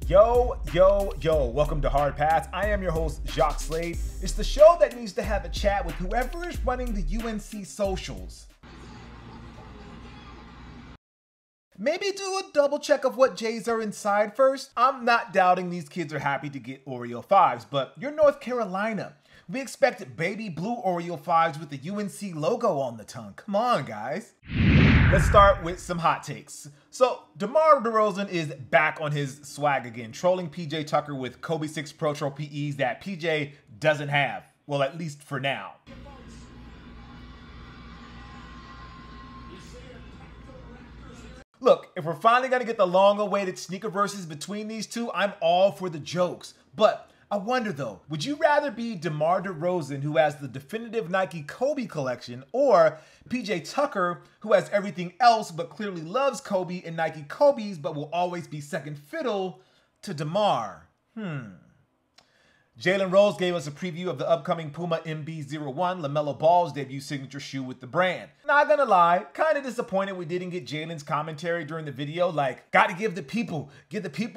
Yo, welcome to Hard Pass. I am your host, Jacques Slade. It's the show that needs to have a chat with whoever is running the UNC socials. Maybe do a double check of what J's are inside first. I'm not doubting these kids are happy to get Oreo 5s, but you're North Carolina. We expect baby blue Oreo 5s with the UNC logo on the tongue. Come on, guys. Let's start with some hot takes. So, DeMar DeRozan is back on his swag again, trolling PJ Tucker with Kobe 6 Pro Trophy Es that PJ doesn't have. Well, at least for now. Look, if we're finally going to get the long-awaited sneaker verses between these two, I'm all for the jokes. But I wonder though, would you rather be DeMar DeRozan, who has the definitive Nike Kobe collection, or PJ Tucker, who has everything else but clearly loves Kobe and Nike Kobe's but will always be second fiddle to DeMar? Jalen Rose gave us a preview of the upcoming Puma MB-01, LaMelo Ball's debut signature shoe with the brand. Not gonna lie, kind of disappointed we didn't get Jalen's commentary during the video, like, gotta give the people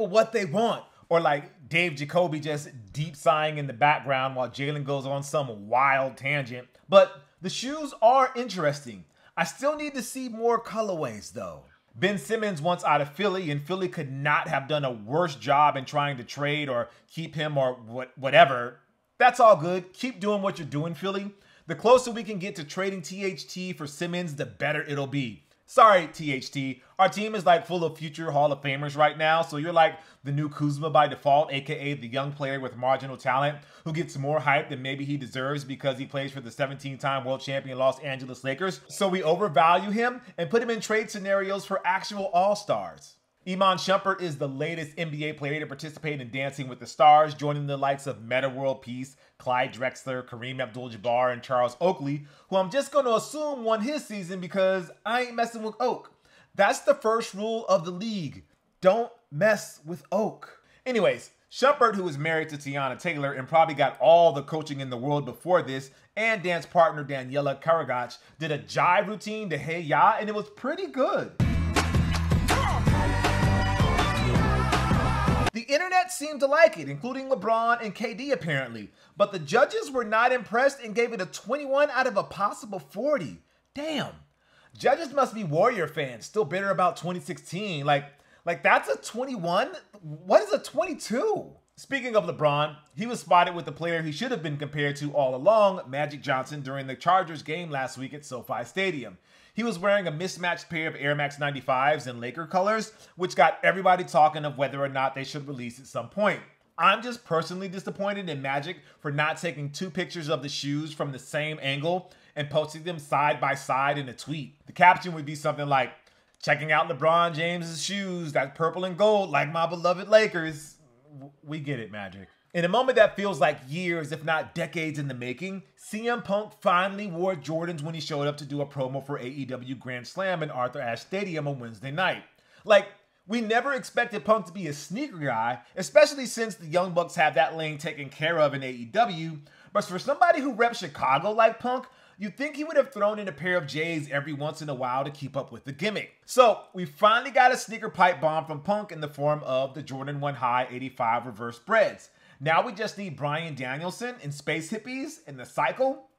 what they want. Or like Dave Jacoby just deep sighing in the background while Jalen goes on some wild tangent. But the shoes are interesting. I still need to see more colorways though. Ben Simmons wants out of Philly, and Philly could not have done a worse job in trying to trade or keep him or whatever. That's all good. Keep doing what you're doing, Philly. The closer we can get to trading THT for Simmons, the better it'll be. Sorry, THT. Our team is like full of future Hall of Famers right now, so you're like the new Kuzma by default, aka the young player with marginal talent who gets more hype than maybe he deserves because he plays for the 17-time world champion Los Angeles Lakers. So we overvalue him and put him in trade scenarios for actual all-stars. Iman Shumpert is the latest NBA player to participate in Dancing with the Stars, joining the likes of Meta World Peace, Clyde Drexler, Kareem Abdul-Jabbar, and Charles Oakley, who I'm just going to assume won his season because I ain't messing with Oak. That's the first rule of the league. Don't mess with Oak. Anyways, Shumpert, who is married to Tiana Taylor and probably got all the coaching in the world before this, and dance partner Daniela Karagach, did a jive routine to Hey Ya, and it was pretty good. The internet seemed to like it, including LeBron and KD apparently, but the judges were not impressed and gave it a 21 out of a possible 40. Damn. Judges must be Warrior fans, still bitter about 2016. Like that's a 21? What is a 22? Speaking of LeBron, he was spotted with the player he should have been compared to all along, Magic Johnson, during the Chargers game last week at SoFi Stadium. He was wearing a mismatched pair of Air Max 95s in Laker colors, which got everybody talking of whether or not they should release at some point. I'm just personally disappointed in Magic for not taking two pictures of the shoes from the same angle and posting them side by side in a tweet. The caption would be something like, checking out LeBron James's shoes, that purple and gold like my beloved Lakers. We get it, Magic. In a moment that feels like years, if not decades in the making, CM Punk finally wore Jordans when he showed up to do a promo for AEW Grand Slam in Arthur Ashe Stadium on Wednesday night. Like, we never expected Punk to be a sneaker guy, especially since the Young Bucks have that lane taken care of in AEW, but for somebody who reps Chicago like Punk, you'd think he would have thrown in a pair of J's every once in a while to keep up with the gimmick. So, we finally got a sneaker pipe bomb from Punk in the form of the Jordan 1 High 85 Reverse Breads. Now we just need Bryan Danielson and Space Hippies, and the cycle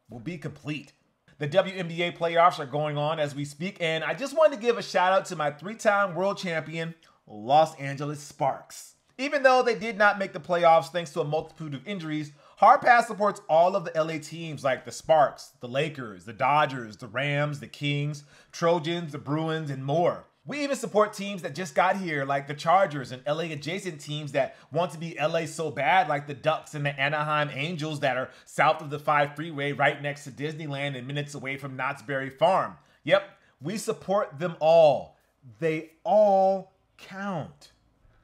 will be complete. The WNBA playoffs are going on as we speak, and I just wanted to give a shout out to my three-time world champion, Los Angeles Sparks. Even though they did not make the playoffs thanks to a multitude of injuries, Hard Pass supports all of the LA teams like the Sparks, the Lakers, the Dodgers, the Rams, the Kings, Trojans, the Bruins, and more. We even support teams that just got here like the Chargers and LA adjacent teams that want to be LA so bad like the Ducks and the Anaheim Angels that are south of the 5 freeway right next to Disneyland and minutes away from Knott's Berry Farm. Yep, we support them all. They all count.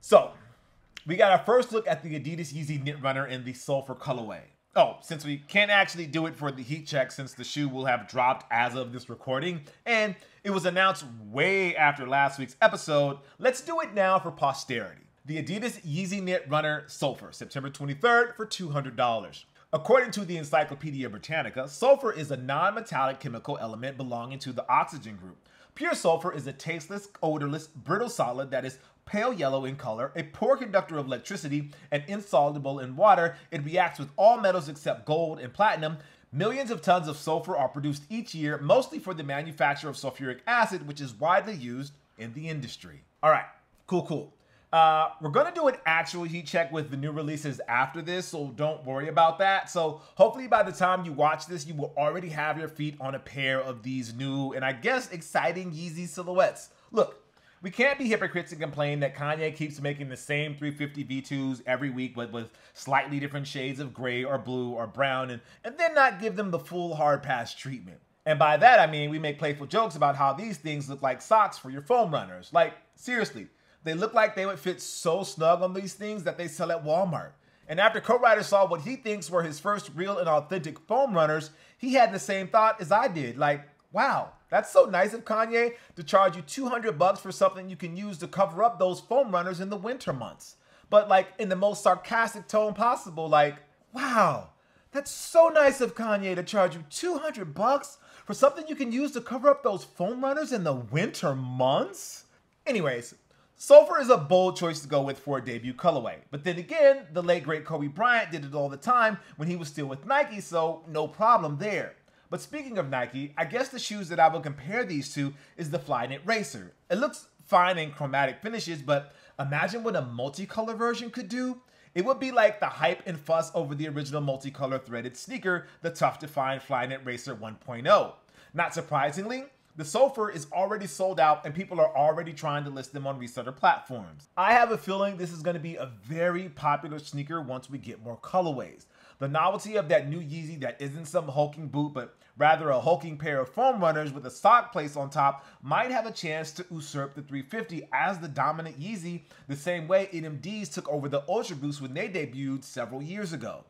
So, we got our first look at the Adidas Yeezy Knit Runner in the Sulfur colorway. Oh, since we can't actually do it for the heat check since the shoe will have dropped as of this recording, and it was announced way after last week's episode, let's do it now for posterity. The Adidas Yeezy Knit Runner Sulfur, September 23rd for $200. According to the Encyclopedia Britannica, sulfur is a non-metallic chemical element belonging to the oxygen group. Pure sulfur is a tasteless, odorless, brittle solid that is pale yellow in color, a poor conductor of electricity, and insoluble in water. It reacts with all metals except gold and platinum. Millions of tons of sulfur are produced each year, mostly for the manufacture of sulfuric acid, which is widely used in the industry. All right, cool. We're gonna do an actual heat check with the new releases after this, so don't worry about that. So hopefully by the time you watch this, you will already have your feet on a pair of these new and I guess exciting Yeezy silhouettes. Look, we can't be hypocrites and complain that Kanye keeps making the same 350 V2s every week, but with slightly different shades of gray or blue or brown, and then not give them the full hard pass treatment. And by that, I mean we make playful jokes about how these things look like socks for your foam runners. Like, seriously. They look like they would fit so snug on these things that they sell at Walmart. And after co-writer saw what he thinks were his first real and authentic foam runners, he had the same thought as I did. Like, wow, that's so nice of Kanye to charge you $200 for something you can use to cover up those foam runners in the winter months. But like in the most sarcastic tone possible, like, wow, that's so nice of Kanye to charge you $200 for something you can use to cover up those foam runners in the winter months? Anyways, sulfur is a bold choice to go with for a debut colorway. But then again, the late great Kobe Bryant did it all the time when he was still with Nike, so no problem there. But speaking of Nike, I guess the shoes that I would compare these to is the Flyknit Racer. It looks fine in chromatic finishes, but imagine what a multicolor version could do. It would be like the hype and fuss over the original multicolor threaded sneaker, the tough to find Flyknit Racer 1.0. Not surprisingly, the sulfur is already sold out and people are already trying to list them on reseller platforms. I have a feeling this is going to be a very popular sneaker once we get more colorways. The novelty of that new Yeezy that isn't some hulking boot, but rather a hulking pair of foam runners with a sock place on top might have a chance to usurp the 350 as the dominant Yeezy, the same way NMDs took over the Ultra Boost when they debuted several years ago.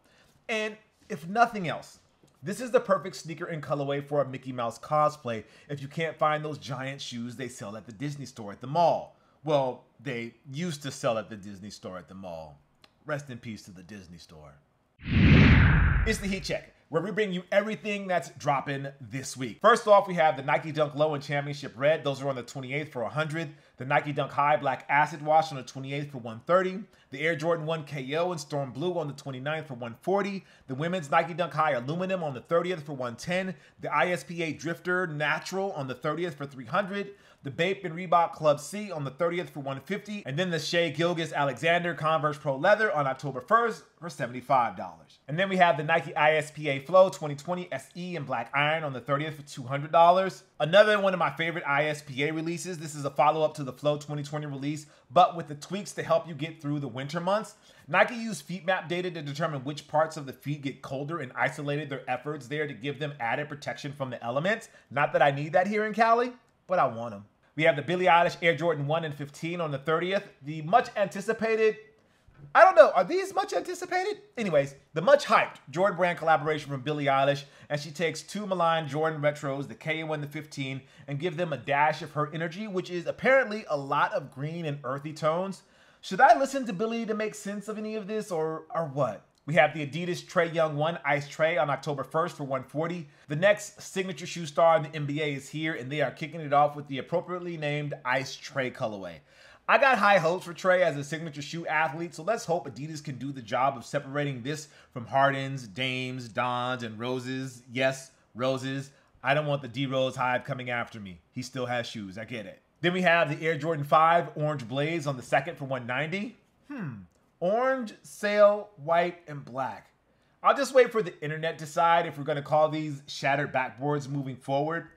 And if nothing else, this is the perfect sneaker and colorway for a Mickey Mouse cosplay if you can't find those giant shoes they sell at the Disney store at the mall. Well, they used to sell at the Disney store at the mall. Rest in peace to the Disney store. It's the Heat Check, where we bring you everything that's dropping this week. First off, we have the Nike Dunk Low and Championship Red. Those are on the 28th for $100. The Nike Dunk High Black Acid Wash on the 28th for $130. The Air Jordan 1 KO and Storm Blue on the 29th for $140. The Women's Nike Dunk High Aluminum on the 30th for $110. The ISPA Drifter Natural on the 30th for $300. The Bape and Reebok Club C on the 30th for $150. And then the Shea Gilgeous Alexander Converse Pro Leather on October 1st for $75. And then we have the Nike ISPA Flow 2020 SE in Black Iron on the 30th for $200. Another one of my favorite ISPA releases. This is a follow-up to the Flow 2020 release, but with the tweaks to help you get through the winter months. Nike used feet map data to determine which parts of the feet get colder and isolated their efforts there to give them added protection from the elements. Not that I need that here in Cali, but I want them. We have the Billie Eilish Air Jordan 1 and 15 on the 30th. The much anticipated, I don't know, are these much anticipated? Anyways, the much hyped Jordan Brand collaboration from Billie Eilish, and she takes two maligned Jordan retros, the KO and the 15, and give them a dash of her energy, which is apparently a lot of green and earthy tones. Should I listen to Billie to make sense of any of this, or what? We have the Adidas Trae Young 1 Ice Trae on October 1st for $140. The next signature shoe star in the NBA is here, and they are kicking it off with the appropriately named Ice Trae colorway. I got high hopes for Trae as a signature shoe athlete, so let's hope Adidas can do the job of separating this from Hardens, Dames, Dons, and Roses. Yes, Roses. I don't want the D-Rose hive coming after me. He still has shoes, I get it. Then we have the Air Jordan 5 Orange Blaze on the 2nd for $190. Orange, sail, white, and black. I'll just wait for the internet to decide if we're going to call these shattered backboards moving forward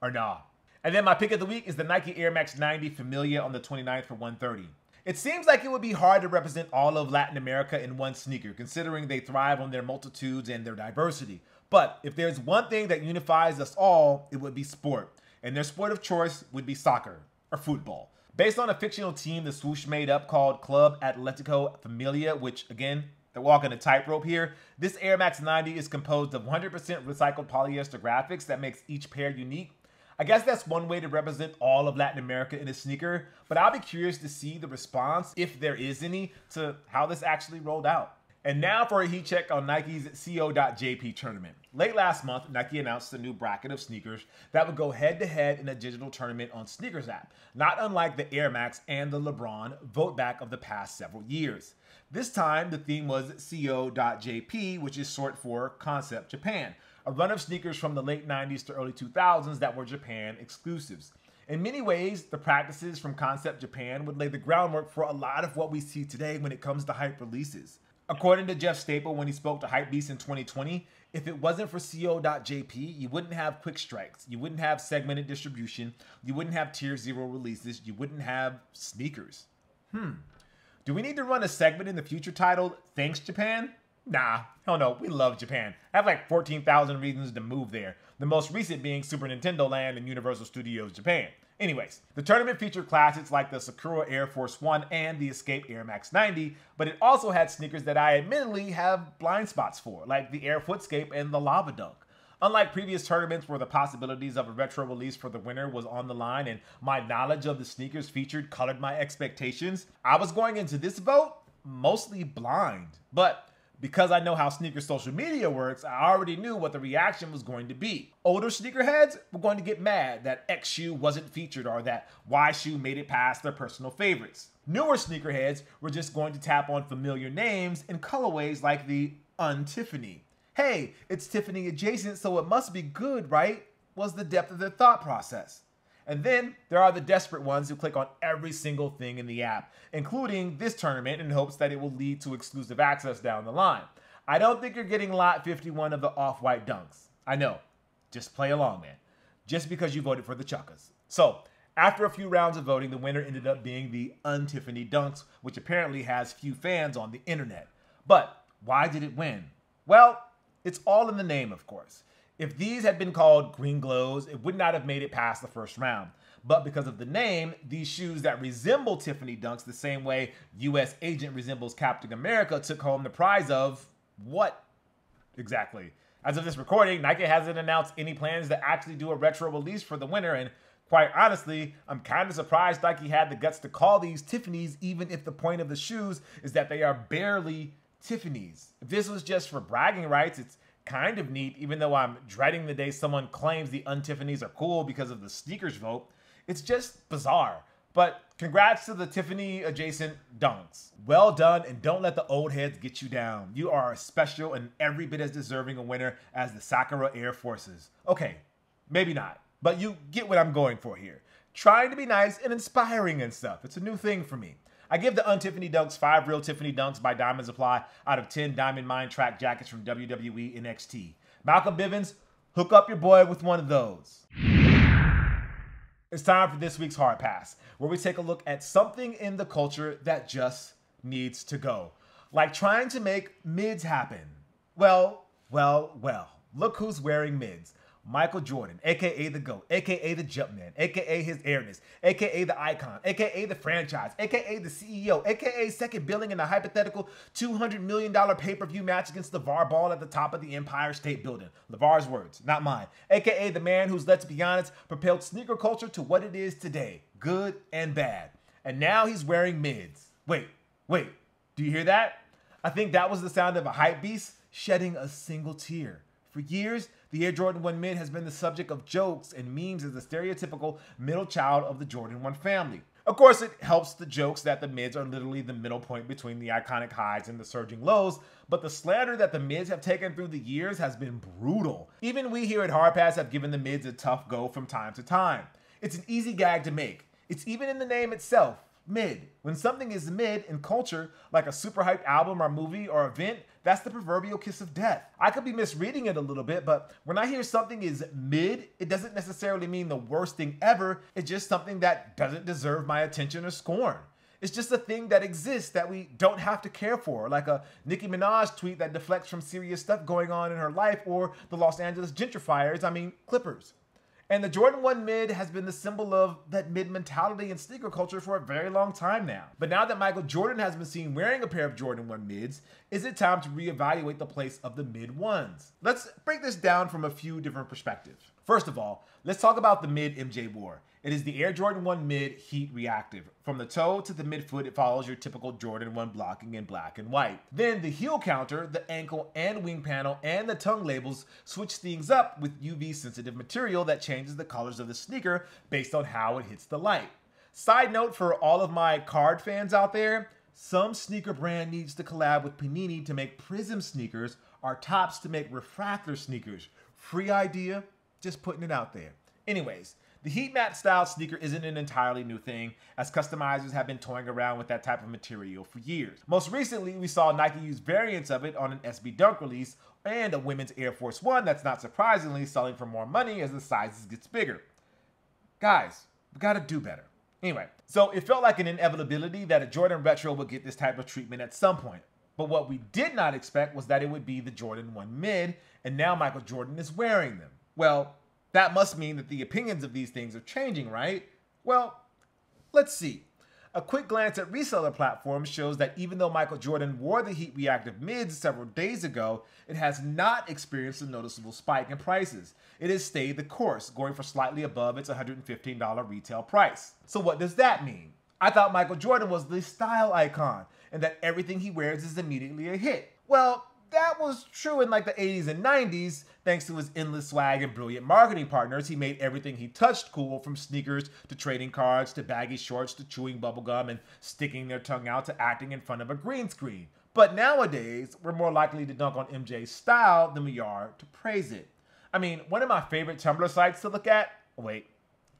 or nah. And then my pick of the week is the Nike Air Max 90 Familia on the 29th for $130. It seems like it would be hard to represent all of Latin America in one sneaker, considering they thrive on their multitudes and their diversity. But if there's one thing that unifies us all, it would be sport. And their sport of choice would be soccer or football. Based on a fictional team the swoosh made up called Club Atletico Familia, which, again, they're walking a tightrope here, this Air Max 90 is composed of 100% recycled polyester graphics that makes each pair unique. I guess that's one way to represent all of Latin America in a sneaker, but I'll be curious to see the response, if there is any, to how this actually rolled out. And now for a heat check on Nike's CO.JP tournament. Late last month, Nike announced a new bracket of sneakers that would go head-to-head in a digital tournament on Sneakers app, not unlike the Air Max and the LeBron vote back of the past several years. This time, the theme was CO.JP, which is short for Concept Japan, a run of sneakers from the late 90s to early 2000s that were Japan exclusives. In many ways, the practices from Concept Japan would lay the groundwork for a lot of what we see today when it comes to hype releases. According to Jeff Staple when he spoke to Hypebeast in 2020, if it wasn't for CO.JP, you wouldn't have quick strikes, you wouldn't have segmented distribution, you wouldn't have tier 0 releases, you wouldn't have sneakers. Do we need to run a segment in the future titled, Thanks Japan? Nah, hell no, we love Japan. I have like 14,000 reasons to move there, the most recent being Super Nintendo Land and Universal Studios Japan. Anyways, the tournament featured classics like the Sakura Air Force 1 and the Escape Air Max 90, but it also had sneakers that I admittedly have blind spots for, like the Air Footscape and the Lava Dunk. Unlike previous tournaments where the possibilities of a retro release for the winner was on the line and my knowledge of the sneakers featured colored my expectations, I was going into this vote mostly blind. But because I know how sneaker social media works, I already knew what the reaction was going to be. Older sneakerheads were going to get mad that X shoe wasn't featured or that Y shoe made it past their personal favorites. Newer sneakerheads were just going to tap on familiar names in colorways like the Un-Tiffany. Hey, it's Tiffany adjacent, so it must be good, right? Was the depth of their thought process. And then there are the desperate ones who click on every single thing in the app, including this tournament in hopes that it will lead to exclusive access down the line. I don't think you're getting lot 51 of the off-white dunks. I know. Just play along, man. Just because you voted for the Chuckas. So, after a few rounds of voting, the winner ended up being the Un-Tiffany Dunks, which apparently has few fans on the internet. But why did it win? Well, it's all in the name, of course. If these had been called Green Glows, it would not have made it past the first round. But because of the name, these shoes that resemble Tiffany Dunks the same way U.S. Agent resembles Captain America took home the prize of what? Exactly. As of this recording, Nike hasn't announced any plans to actually do a retro release for the winner, and quite honestly, I'm kind of surprised Nike had the guts to call these Tiffany's even if the point of the shoes is that they are barely Tiffany's. If this was just for bragging rights, it's kind of neat, even though I'm dreading the day someone claims the Un-Tiffany's are cool because of the sneakers vote. It's just bizarre. But congrats to the Tiffany adjacent dunks. Well done, and don't let the old heads get you down. You are as special and every bit as deserving a winner as the Sakura Air Forces. Okay, maybe not, but you get what I'm going for here. Trying to be nice and inspiring and stuff. It's a new thing for me. I give the Un-Tiffany Dunks 5 real Tiffany Dunks by Diamond Supply out of 10 Diamond Mine track jackets from WWE NXT. Malcolm Bivens, hook up your boy with one of those. It's time for this week's Hard Pass, where we take a look at something in the culture that just needs to go. Like trying to make mids happen. Well, look who's wearing mids. Michael Jordan, a.k.a. the GOAT, a.k.a. the Jumpman, a.k.a. his airness, a.k.a. the icon, a.k.a. the franchise, a.k.a. the CEO, a.k.a. second billing in a hypothetical $200 million pay-per-view match against LeVar Ball at the top of the Empire State Building. LeVar's words, not mine. A.k.a. the man who's, let's be honest, propelled sneaker culture to what it is today, good and bad. And now he's wearing mids. Wait, do you hear that? I think that was the sound of a hype beast shedding a single tear. For years, the Air Jordan 1 mid has been the subject of jokes and memes as the stereotypical middle child of the Jordan 1 family. Of course, it helps the jokes that the mids are literally the middle point between the iconic highs and the surging lows, but the slander that the mids have taken through the years has been brutal. Even we here at Hard Pass have given the mids a tough go from time to time. It's an easy gag to make. It's even in the name itself, mid. When something is mid in culture, like a super hyped album or movie or event, that's the proverbial kiss of death. I could be misreading it a little bit, but when I hear something is mid, it doesn't necessarily mean the worst thing ever. It's just something that doesn't deserve my attention or scorn. It's just a thing that exists that we don't have to care for, like a Nicki Minaj tweet that deflects from serious stuff going on in her life, or the Los Angeles Clippers. And the Jordan 1 mid has been the symbol of that mid mentality in sneaker culture for a very long time now. But now that Michael Jordan has been seen wearing a pair of Jordan 1 mids, is it time to reevaluate the place of the mid ones? Let's break this down from a few different perspectives. First of all, let's talk about the mid MJ wore. It is the Air Jordan 1 Mid Heat Reactive. From the toe to the midfoot, it follows your typical Jordan 1 blocking in black and white. Then the heel counter, the ankle and wing panel, and the tongue labels switch things up with UV sensitive material that changes the colors of the sneaker based on how it hits the light. Side note for all of my card fans out there, some sneaker brand needs to collab with Panini to make Prism sneakers or Tops to make refractor sneakers. Free idea, just putting it out there. Anyways, the heat map style sneaker isn't an entirely new thing, as customizers have been toying around with that type of material for years. Most recently, we saw Nike use variants of it on an SB Dunk release and a women's Air Force One that's not surprisingly selling for more money as the sizes gets bigger. Guys, we gotta do better. Anyway, so it felt like an inevitability that a Jordan Retro would get this type of treatment at some point. But what we did not expect was that it would be the Jordan 1 Mid, and now Michael Jordan is wearing them. Well, that must mean that the opinions of these things are changing, right? Well, let's see. A quick glance at reseller platforms shows that even though Michael Jordan wore the Heat Reactive Mids several days ago, it has not experienced a noticeable spike in prices. It has stayed the course, going for slightly above its $115 retail price. So what does that mean? I thought Michael Jordan was the style icon, and that everything he wears is immediately a hit. Well, that was true in like the 80s and 90s. Thanks to his endless swag and brilliant marketing partners, he made everything he touched cool, from sneakers to trading cards to baggy shorts to chewing bubblegum and sticking their tongue out to acting in front of a green screen. But nowadays, we're more likely to dunk on MJ's style than we are to praise it. I mean, one of my favorite Tumblr sites to look at, wait,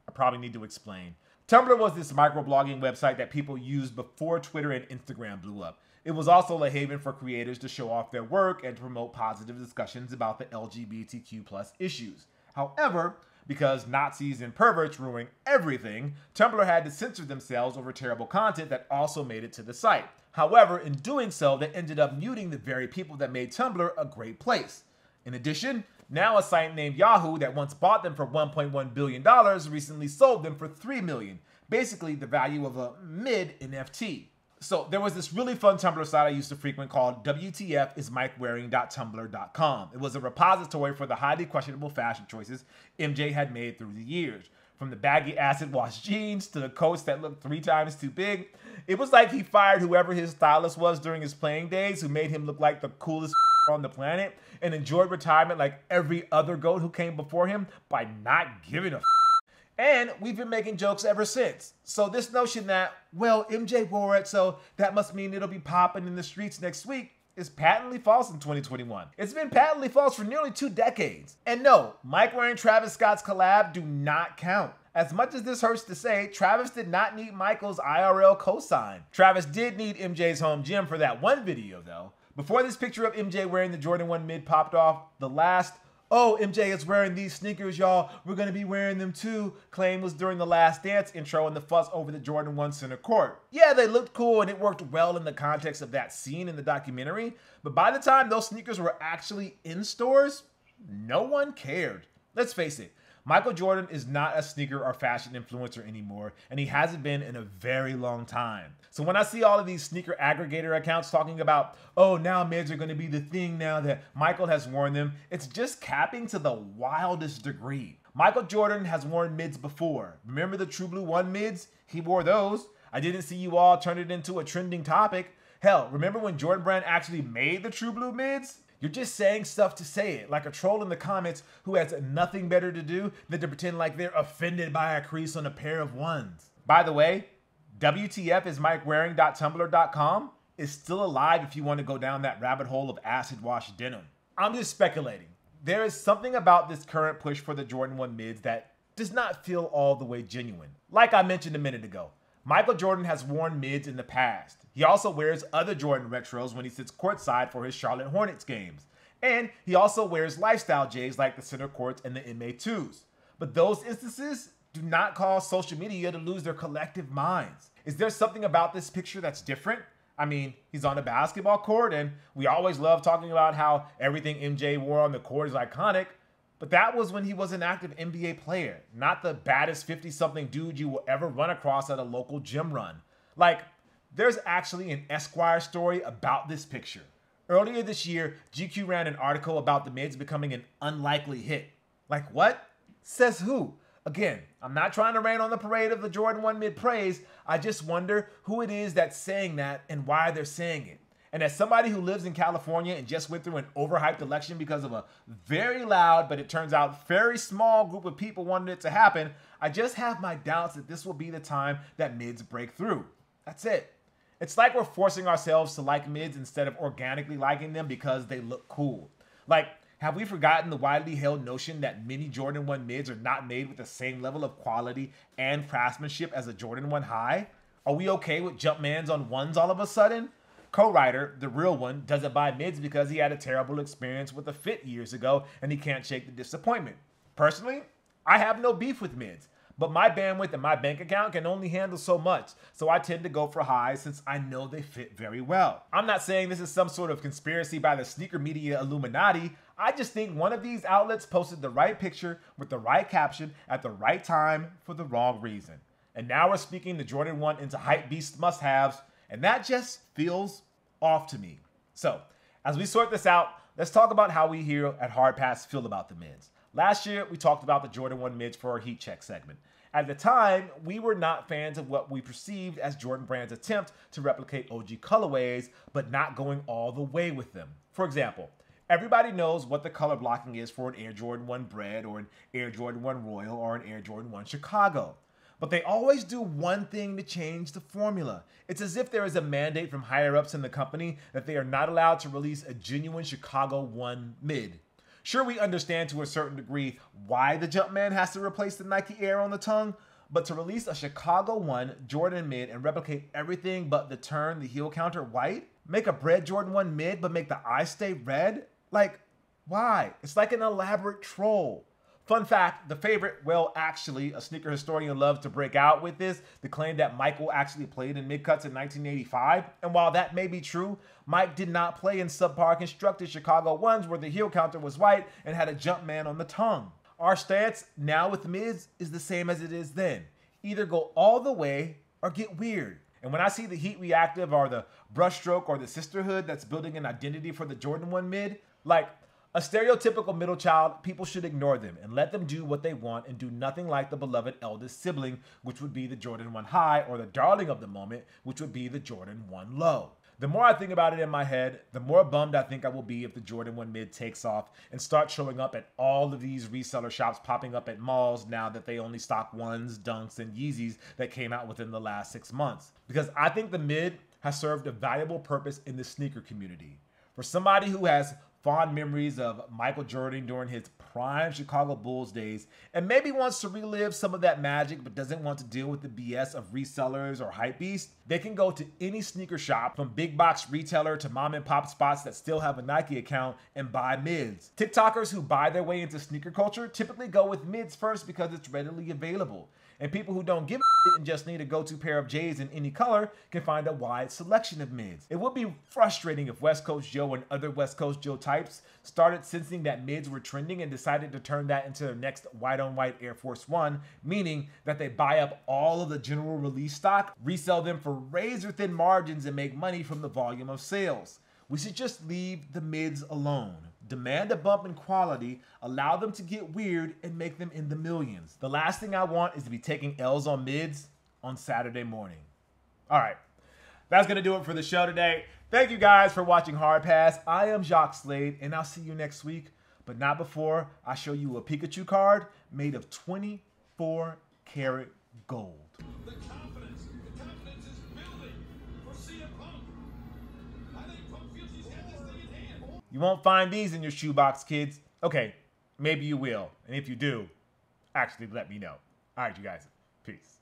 I probably need to explain. Tumblr was this microblogging website that people used before Twitter and Instagram blew up. It was also a haven for creators to show off their work and to promote positive discussions about the LGBTQ+ issues. However, because Nazis and perverts ruin everything, Tumblr had to censor themselves over terrible content that also made it to the site. However, in doing so, they ended up muting the very people that made Tumblr a great place. In addition, now a site named Yahoo that once bought them for $1.1 billion recently sold them for $3 million, basically the value of a mid NFT. So there was this really fun Tumblr site I used to frequent called WTFisMikewearing.tumblr.com. It was a repository for the highly questionable fashion choices MJ had made through the years. From the baggy acid wash jeans to the coats that looked 3 times too big. It was like he fired whoever his stylist was during his playing days, who made him look like the coolest on the planet, and enjoyed retirement like every other GOAT who came before him by not giving a And we've been making jokes ever since. So this notion that, well, MJ wore it, so that must mean it'll be popping in the streets next week, is patently false in 2021. It's been patently false for nearly 2 decades. And no, Mike wearing Travis Scott's collab do not count. As much as this hurts to say, Travis did not need Michael's IRL cosign. Travis did need MJ's home gym for that one video though. Before this picture of MJ wearing the Jordan 1 Mid popped off, the last, "Oh, MJ is wearing these sneakers, y'all, we're gonna be wearing them too," claim was during the Last Dance intro and the fuss over the Jordan 1 center court. Yeah, they looked cool and it worked well in the context of that scene in the documentary, but by the time those sneakers were actually in stores, no one cared. Let's face it, Michael Jordan is not a sneaker or fashion influencer anymore, and he hasn't been in a very long time. So when I see all of these sneaker aggregator accounts talking about, oh, now mids are going to be the thing now that Michael has worn them, it's just capping to the wildest degree. Michael Jordan has worn mids before. Remember the True Blue 1 mids? He wore those. I didn't see you all turn it into a trending topic. Hell, remember when Jordan Brand actually made the True Blue mids? You're just saying stuff to say it, like a troll in the comments who has nothing better to do than to pretend like they're offended by a crease on a pair of ones. By the way, WTFisMikewearing.tumblr.com is still alive if you want to go down that rabbit hole of acid wash denim. I'm just speculating. There is something about this current push for the Jordan 1 mids that does not feel all the way genuine. Like I mentioned a minute ago, Michael Jordan has worn mids in the past. He also wears other Jordan retros when he sits courtside for his Charlotte Hornets games. And he also wears lifestyle J's like the center courts and the MA2s. But those instances do not cause social media to lose their collective minds. Is there something about this picture that's different? I mean, he's on a basketball court, and we always love talking about how everything MJ wore on the court is iconic. But that was when he was an active NBA player, not the baddest 50-something dude you will ever run across at a local gym run. Like, there's actually an Esquire story about this picture. Earlier this year, GQ ran an article about the mids becoming an unlikely hit. Like what? Says who? Again, I'm not trying to rain on the parade of the Jordan 1 mid praise. I just wonder who it is that's saying that and why they're saying it. And as somebody who lives in California and just went through an overhyped election because of a very loud, but it turns out very small group of people wanted it to happen, I just have my doubts that this will be the time that mids break through. That's it. It's like we're forcing ourselves to like mids instead of organically liking them because they look cool. Like, have we forgotten the widely held notion that many Jordan 1 mids are not made with the same level of quality and craftsmanship as a Jordan 1 high? Are we okay with Jumpmans on ones all of a sudden? Co-writer, the real one, doesn't buy mids because he had a terrible experience with a fit years ago and he can't shake the disappointment. Personally, I have no beef with mids, but my bandwidth and my bank account can only handle so much, so I tend to go for highs since I know they fit very well. I'm not saying this is some sort of conspiracy by the sneaker media Illuminati. I just think one of these outlets posted the right picture with the right caption at the right time for the wrong reason. And now we're speaking the Jordan 1 into hype beast must-haves, and that just feels off to me. So, as we sort this out, let's talk about how we here at Hard Pass feel about the mids. Last year, we talked about the Jordan 1 mids for our Heat Check segment. At the time, we were not fans of what we perceived as Jordan Brand's attempt to replicate OG colorways, but not going all the way with them. For example, everybody knows what the color blocking is for an Air Jordan 1 Bred or an Air Jordan 1 Royal or an Air Jordan 1 Chicago. But they always do one thing to change the formula. It's as if there is a mandate from higher ups in the company that they are not allowed to release a genuine Chicago 1 mid. Sure, we understand to a certain degree why the Jumpman has to replace the Nike Air on the tongue, but to release a Chicago 1 Jordan mid and replicate everything but the turn, the heel counter white? Make a Bred Jordan 1 mid but make the eye stay red? Like, why? It's like an elaborate troll. Fun fact, the favorite, well, actually, a sneaker historian loves to break out with this, the claim that Michael actually played in mid-cuts in 1985. And while that may be true, Mike did not play in subpar constructed Chicago 1s where the heel counter was white and had a Jumpman on the tongue. Our stance now with mids is the same as it is then. Either go all the way or get weird. And when I see the Heat Reactive or the Brushstroke or the Sisterhood that's building an identity for the Jordan 1 mid, like, a stereotypical middle child, people should ignore them and let them do what they want and do nothing like the beloved eldest sibling, which would be the Jordan 1 high, or the darling of the moment, which would be the Jordan 1 low. The more I think about it in my head, the more bummed I think I will be if the Jordan 1 mid takes off and starts showing up at all of these reseller shops popping up at malls now that they only stock ones, dunks, and Yeezys that came out within the last 6 months. Because I think the mid has served a valuable purpose in the sneaker community. For somebody who has fond memories of Michael Jordan during his prime Chicago Bulls days and maybe wants to relive some of that magic but doesn't want to deal with the BS of resellers or hypebeasts, they can go to any sneaker shop from big box retailer to mom and pop spots that still have a Nike account and buy mids. TikTokers who buy their way into sneaker culture typically go with mids first because it's readily available. And people who don't give a shit and just need a go-to pair of J's in any color can find a wide selection of mids. It would be frustrating if West Coast Joe and other West Coast Joe types started sensing that mids were trending and decided to turn that into their next white-on-white Air Force One, meaning that they buy up all of the general release stock, resell them for razor-thin margins, and make money from the volume of sales. We should just leave the mids alone. Demand a bump in quality, allow them to get weird, and make them in the millions. The last thing I want is to be taking L's on mids on Saturday morning. All right, that's going to do it for the show today. Thank you guys for watching Hard Pass. I am Jacques Slade, and I'll see you next week, but not before I show you a Pikachu card made of 24-karat gold. The confidence is building for CM Punk. I think Punk feels he's got this thing in hand. You won't find these in your shoebox, kids. Okay, maybe you will. And if you do, actually let me know. All right, you guys. Peace.